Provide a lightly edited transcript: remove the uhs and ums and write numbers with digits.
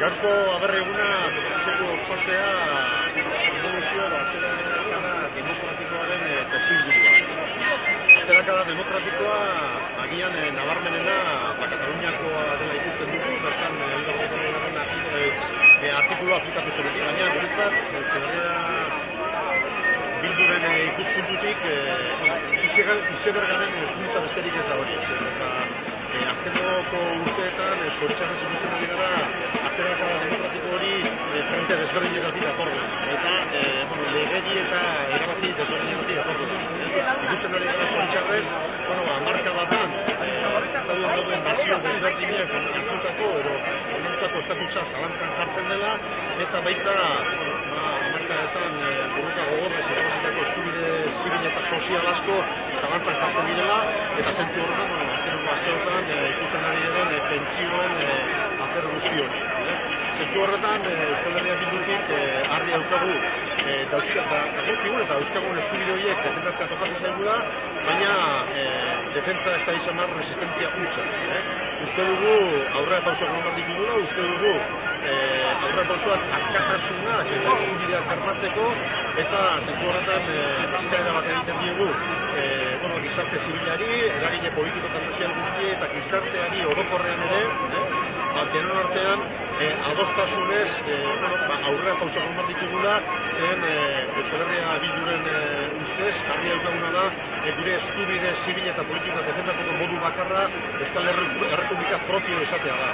Gaurko aberri eguna tokatzeko ospazea evoluzio edo atzerakada demokratikoaren testuingurua. Atzerakada demokratikoa agian nabarmenena Kataluniakoa dela ikusten dugu, bertan artikulu aplikatu zenetik, baina guretzat Euskal Herria Bilduren ikuspuntutik izebergaren punta besterik ez da hori. Azkeneko urteetan zoritxarrez ikusten ari gara atzerakada demokratiko hori frente desberdinetatik datorren. Eta legedi eta erabaki desberdinetatik datorren. Ikusten ari gara zoritxarrez, hamarkadatan estatuan dauden nazio desberdinek hartutako edo onartutako estatusa zalantzan jartzen dela, eta baita hamarkadetan borroka gogorrez irabazitako eskubide zibil eta sozial asko zalantzan jartzen direla, eta zentzu horretan, azkeneko asteotan ikusten ari diren pentsioen afer guzti hori. Zentzu horretan, Euskal Herria Bildutik argi daukagu eta euskagun eskubide horiek defendatzea tokatzen zaigula, baina defentsa ez da izan resistentzia hutsa. Uste dugu aurrera pausoak eman ditugula, uste dugu aurrera pausoak askatasunak eta eskubideak bermatzeko, eta zentzu horretan eskaera bat egiten diegu gizarte zibilari, eragile politiko eta sozial guzti eta gizarteari orokorrean ere, denon artean adostasunez aurrera pausoak eman ditugula, zen Euskal Herria Bilduren ustez, argi daukaguna da, gure eskubide zibil eta politika defendatzeko modu bakarra Euskal Errepublika propio esatea da.